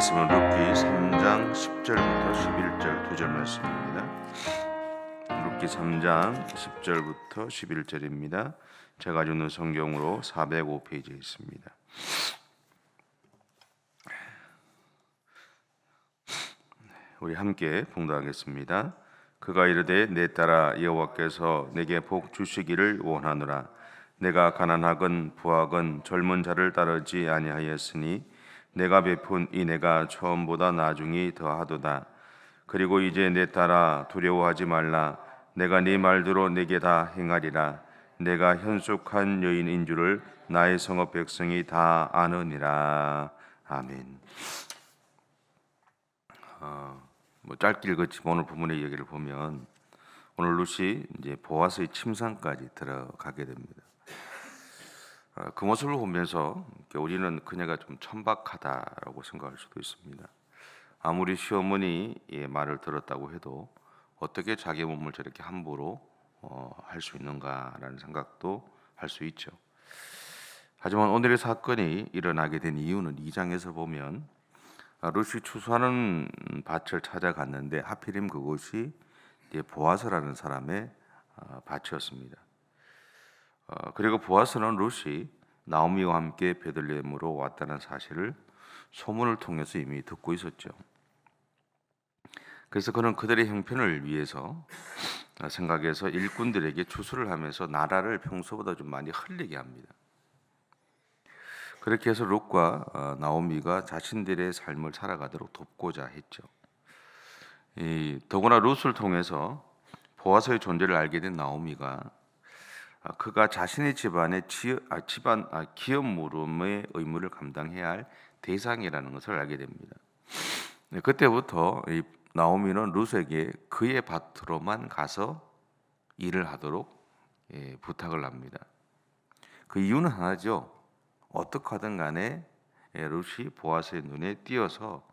말씀은 룻기 3장 10절부터 11절 두 절 말씀입니다. 룻기 3장 10절부터 11절입니다. 제가 가지고 있는 성경으로 405페이지에 있습니다. 우리 함께 봉독하겠습니다. 그가 이르되 내 딸아 여호와께서 내게 복 주시기를 원하노라. 내가 가난하건 부하건 젊은 자를 따르지 아니하였으니 내가 베푼 이 내가 처음보다 나중이 더하도다. 그리고 이제 내 딸아 두려워하지 말라. 내가 네 말대로 내게 다 행하리라. 내가 현숙한 여인인 줄을 나의 성읍 백성이 다 아느니라. 아멘. 짧게 읽었지만 오늘 본문의 얘기를 보면 오늘 룻이 이제 보아스의 침상까지 들어가게 됩니다. 그 모습을 보면서 우리는 그녀가 좀 천박하다라고 생각할 수도 있습니다. 아무리 시어머니의 말을 들었다고 해도 어떻게 자기 몸을 저렇게 함부로 할 수 있는가라는 생각도 할 수 있죠. 하지만 오늘의 사건이 일어나게 된 이유는 2장에서 보면 룻이 추수하는 밭을 찾아갔는데 하필이면 그곳이 보아스라는 사람의 밭이었습니다. 그리고 보아스는 룻이 나오미와 함께 베들레헴으로 왔다는 사실을 소문을 통해서 이미 듣고 있었죠. 그래서 그는 그들의 형편을 위해서 생각해서 일꾼들에게 추수를 하면서 나라를 평소보다 좀 많이 흘리게 합니다. 그렇게 해서 룻과 나오미가 자신들의 삶을 살아가도록 돕고자 했죠. 더구나 룻을 통해서 보아스의 존재를 알게 된 나오미가 그가 자신의 집안의 기업 물음의 의무를 감당해야 할 대상이라는 것을 알게 됩니다. 그때부터 나오미는 룻에게 그의 밭으로만 가서 일을 하도록 부탁을 합니다. 그 이유는 하나죠. 어떻게 하든 간에 룻이 보아스의 눈에 띄어서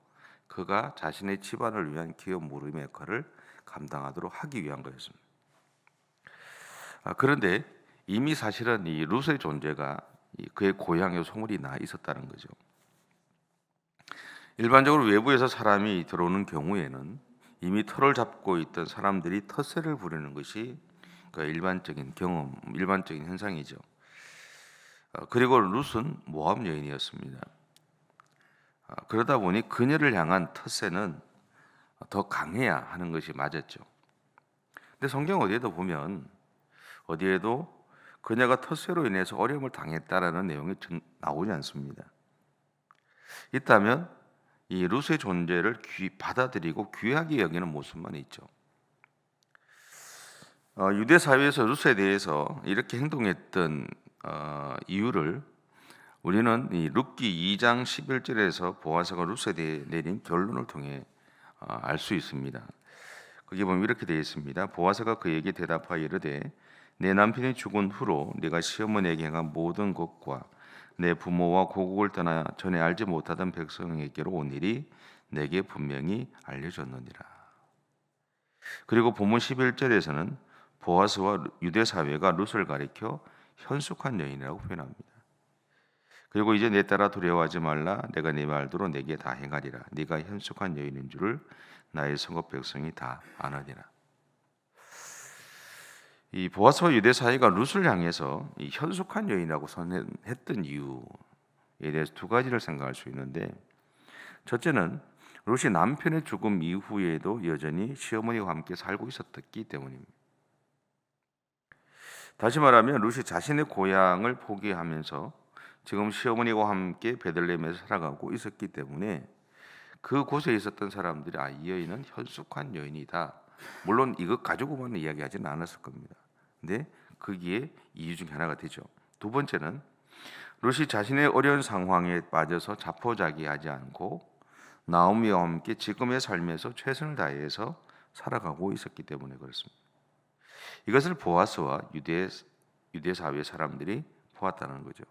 그가 자신의 집안을 위한 기업 물음의 역할을 감당하도록 하기 위한 거였습니다. 그런데 이미 사실은 이 룻의 존재가 그의 고향에 소문이 나 있었다는 거죠. 일반적으로 외부에서 사람이 들어오는 경우에는 이미 터를 잡고 있던 사람들이 텃세를 부리는 것이 그 일반적인 현상이죠. 그리고 룻은 모압 여인이었습니다. 그러다 보니 그녀를 향한 텃세는 더 강해야 하는 것이 맞았죠. 근데 성경 어디에도 그녀가 텃세로 인해서 어려움을 당했다라는 내용이 나오지 않습니다. 있다면 이 룻의 존재를 받아들이고 귀하게 여기는 모습만 있죠. 유대 사회에서 룻에 대해서 이렇게 행동했던 이유를 우리는 이 룻기 2장 11절에서 보아스가 룻에 대해 내린 결론을 통해 알 수 있습니다. 거기 보면 이렇게 되어 있습니다. 보아스가 그에게 대답하여 이르되 내 남편이 죽은 후로 네가 시어머니에게 행한 모든 것과 내 부모와 고국을 떠나 전에 알지 못하던 백성에게로 온 일이 내게 분명히 알려졌느니라. 그리고 본문 11절에서는 보아스와 유대 사회가 룻을 가리켜 현숙한 여인이라고 표현합니다. 그리고 이제 내 딸아 두려워하지 말라. 내가 네 말대로 내게 다 행하리라. 네가 현숙한 여인인 줄을 나의 성읍 백성이 다 아느니라. 이 보아스와 유대 사회가 룻을 향해서 이 현숙한 여인이라고 선언했던 이유에 대해서 두 가지를 생각할 수 있는데, 첫째는 룻이 남편의 죽음 이후에도 여전히 시어머니와 함께 살고 있었기 때문입니다. 다시 말하면 룻이 자신의 고향을 포기하면서 지금 시어머니와 함께 베들레헴에서 살아가고 있었기 때문에 그곳에 있었던 사람들이 이 여인은 현숙한 여인이다. 물론 이것 가지고만 이야기하지는 않았을 겁니다. 근데 거기에 이유 중 하나가 되죠. 두 번째는 룻이 자신의 어려운 상황에 빠져서 자포자기하지 않고 나오미와 함께 지금의 삶에서 최선을 다해서 살아가고 있었기 때문에 그렇습니다. 이것을 보아스와 유대 사회 사람들이 보았다는 거죠.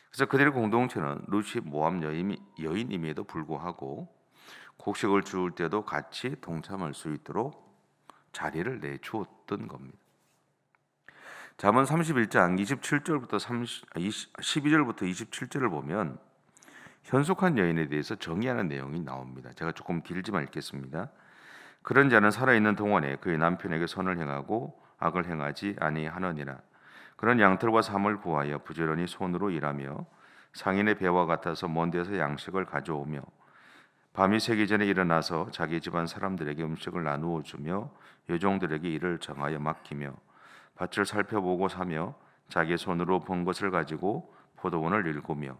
그래서 그들의 공동체는 룻이 모압 여인임에도 불구하고 곡식을 주울 때도 같이 동참할 수 있도록 자리를 내주었던 겁니다. 잠언 31장 12절부터 12절을 보면 현숙한 여인에 대해서 정의하는 내용이 나옵니다. 제가 조금 길지만 읽겠습니다. 그런 자는 살아있는 동안에 그의 남편에게 선을 행하고 악을 행하지 아니하느니라. 그런 양털과 삶을 구하여 부지런히 손으로 일하며 상인의 배와 같아서 먼 데서 양식을 가져오며 밤이 새기 전에 일어나서 자기 집안 사람들에게 음식을 나누어 주며 여종들에게 일을 정하여 맡기며 밭을 살펴보고 사며 자기 손으로 번 것을 가지고 포도원을 일구며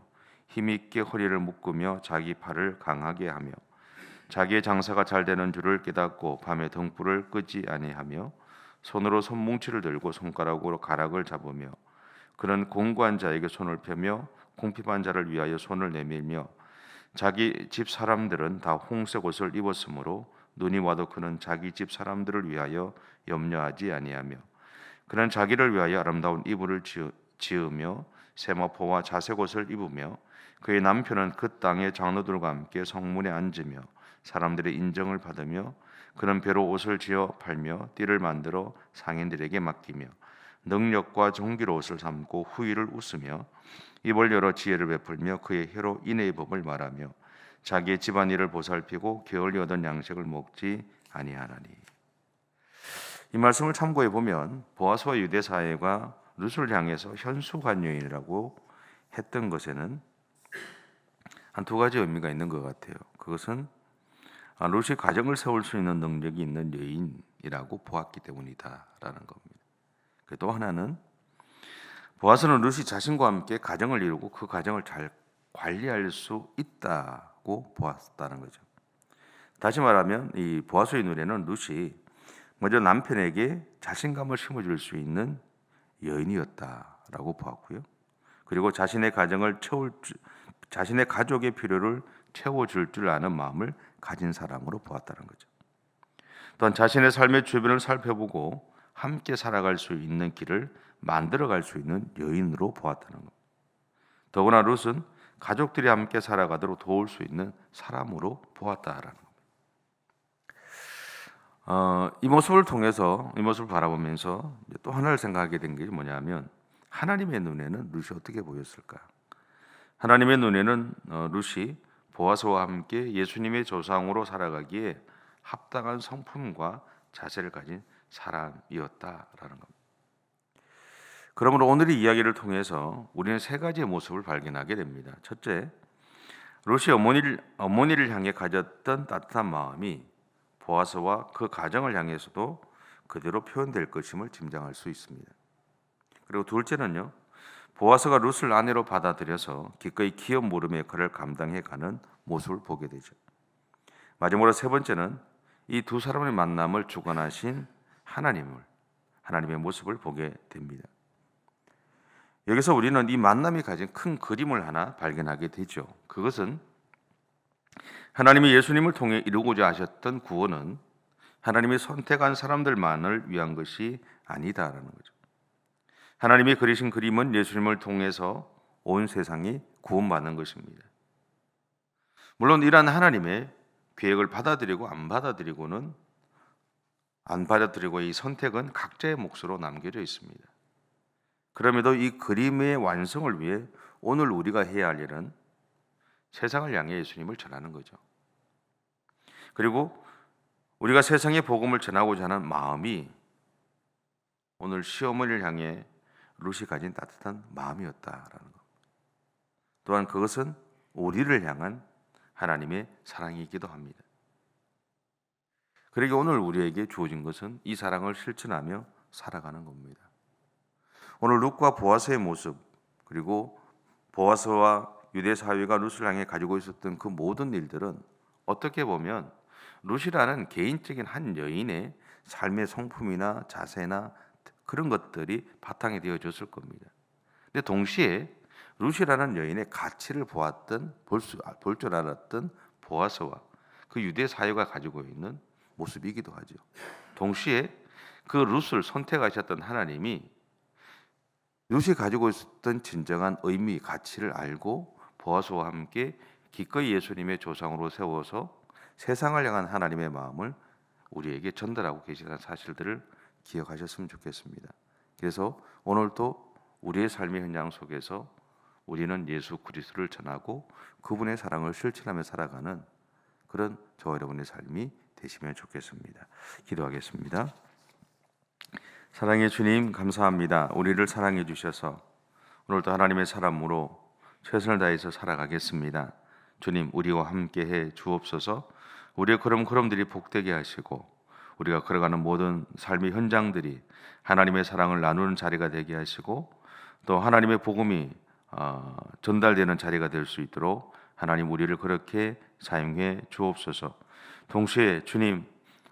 힘있게 허리를 묶으며 자기 팔을 강하게 하며 자기의 장사가 잘 되는 줄을 깨닫고 밤에 등불을 끄지 아니하며 손으로 손뭉치를 들고 손가락으로 가락을 잡으며 그런 공고한 자에게 손을 펴며 궁핍한 자를 위하여 손을 내밀며 자기 집 사람들은 다 홍색 옷을 입었으므로 눈이 와도 그는 자기 집 사람들을 위하여 염려하지 아니하며 그는 자기를 위하여 아름다운 이불을 지으며 세마포와 자색 옷을 입으며 그의 남편은 그 땅의 장로들과 함께 성문에 앉으며 사람들의 인정을 받으며 그는 배로 옷을 지어 팔며 띠를 만들어 상인들에게 맡기며 능력과 종기로 옷을 삼고 후일을 웃으며 입을 열어 지혜를 베풀며 그의 혀로 인의 법을 말하며 자기의 집안일을 보살피고 게을리 얻은 양식을 먹지 아니하나니. 이 말씀을 참고해 보면 보아스와 유대 사회가 룻을 향해서 현숙한 여인이라고 했던 것에는 한 두 가지 의미가 있는 것 같아요. 그것은 룻이 가정을 세울 수 있는 능력이 있는 여인이라고 보았기 때문이다라는 겁니다. 또 하나는 보아스는 룻이 자신과 함께 가정을 이루고 그 가정을 잘 관리할 수 있다고 보았다는 거죠. 다시 말하면 이 보아스의 눈에는 룻이 먼저 남편에게 자신감을 심어줄 수 있는 여인이었다라고 보았고요. 그리고 자신의 가족의 필요를 채워줄 줄 아는 마음을 가진 사람으로 보았다는 거죠. 또한 자신의 삶의 주변을 살펴보고 함께 살아갈 수 있는 길을 만들어갈 수 있는 여인으로 보았다는 겁니다. 더구나 룻은 가족들이 함께 살아가도록 도울 수 있는 사람으로 보았다라는 겁니다. 이 모습을 통해서 이 모습을 바라보면서 또 하나를 생각하게 된 게 뭐냐면 하나님의 눈에는 룻이 어떻게 보였을까? 하나님의 눈에는 룻이 보아스와 함께 예수님의 조상으로 살아가기에 합당한 성품과 자세를 가진 사람이었다라는 겁니다. 그러므로 오늘 이 이야기를 통해서 우리는 세 가지의 모습을 발견하게 됩니다. 첫째, 룻이 어머니를 향해 가졌던 따뜻한 마음이 보아스와 그 가정을 향해서도 그대로 표현될 것임을 짐작할 수 있습니다. 그리고 둘째는요, 보아스가 룻을 아내로 받아들여서 기꺼이 기업 모름의 역할을 감당해가는 모습을 보게 되죠. 마지막으로 세 번째는 이 두 사람의 만남을 주관하신 하나님의 모습을 보게 됩니다. 여기서 우리는 이 만남이 가진 큰 그림을 하나 발견하게 되죠. 그것은 하나님이 예수님을 통해 이루고자 하셨던 구원은 하나님이 선택한 사람들만을 위한 것이 아니다라는 거죠. 하나님이 그리신 그림은 예수님을 통해서 온 세상이 구원받는 것입니다. 물론 이러한 하나님의 계획을 받아들이고 안 받아들이고 이 선택은 각자의 몫으로 남겨져 있습니다. 그럼에도 이 그림의 완성을 위해 오늘 우리가 해야 할 일은 세상을 향해 예수님을 전하는 거죠. 그리고 우리가 세상에 복음을 전하고자 하는 마음이 오늘 시어머니를 향해 룻이 가진 따뜻한 마음이었다라는 것. 또한 그것은 우리를 향한 하나님의 사랑이기도 합니다. 그러기에 오늘 우리에게 주어진 것은 이 사랑을 실천하며 살아가는 겁니다. 오늘 룻과 보아스의 모습, 그리고 보아스와 유대 사회가 룻을 향해 가지고 있었던 그 모든 일들은 어떻게 보면 룻이라는 개인적인 한 여인의 삶의 성품이나 자세나 그런 것들이 바탕이 되어졌을 겁니다. 근데 동시에 룻이라는 여인의 가치를 볼 줄 알았던 보아스와 그 유대 사회가 가지고 있는 모습이기도 하죠. 동시에 그 룻을 선택하셨던 하나님이 룻이 가지고 있었던 진정한 의미, 가치를 알고 보아스와 함께 기꺼이 예수님의 조상으로 세워서 세상을 향한 하나님의 마음을 우리에게 전달하고 계시다는 사실들을 기억하셨으면 좋겠습니다. 그래서 오늘도 우리의 삶의 현장 속에서 우리는 예수 그리스도를 전하고 그분의 사랑을 실천하며 살아가는 그런 저와 여러분의 삶이 되시면 좋겠습니다. 기도하겠습니다. 사랑의 주님, 감사합니다. 우리를 사랑해 주셔서 오늘도 하나님의 사람으로 최선을 다해서 살아가겠습니다. 주님, 우리와 함께해 주옵소서. 우리의 걸음걸음들이 복되게 하시고 우리가 걸어가는 모든 삶의 현장들이 하나님의 사랑을 나누는 자리가 되게 하시고 또 하나님의 복음이 전달되는 자리가 될 수 있도록 하나님 우리를 그렇게 사용해 주옵소서. 동시에 주님,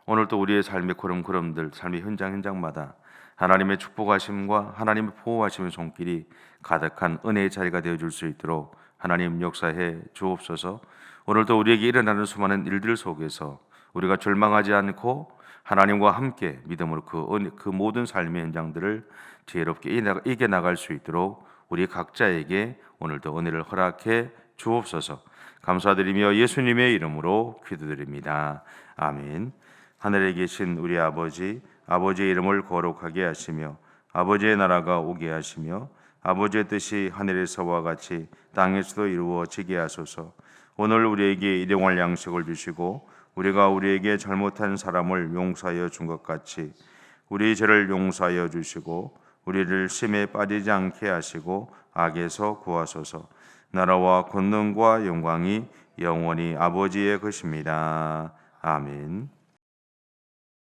오늘도 우리의 삶의 걸음걸음들, 삶의 현장마다 하나님의 축복하심과 하나님의 보호하심의 손길이 가득한 은혜의 자리가 되어줄 수 있도록 하나님 역사해 주옵소서. 오늘도 우리에게 일어나는 수많은 일들 속에서 우리가 절망하지 않고 하나님과 함께 믿음으로 그 모든 삶의 현장들을 지혜롭게 이겨나갈 수 있도록 우리 각자에게 오늘도 은혜를 허락해 주옵소서. 감사드리며 예수님의 이름으로 기도드립니다. 아멘. 하늘에 계신 우리 아버지, 아버지의 이름을 거룩하게 하시며 아버지의 나라가 오게 하시며 아버지의 뜻이 하늘에서와 같이 땅에서도 이루어지게 하소서. 오늘 우리에게 일용할 양식을 주시고 우리가 우리에게 잘못한 사람을 용서하여 준 것 같이 우리 죄를 용서하여 주시고 우리를 심에 빠지지 않게 하시고 악에서 구하소서. 나라와 권능과 영광이 영원히 아버지의 것입니다. 아멘.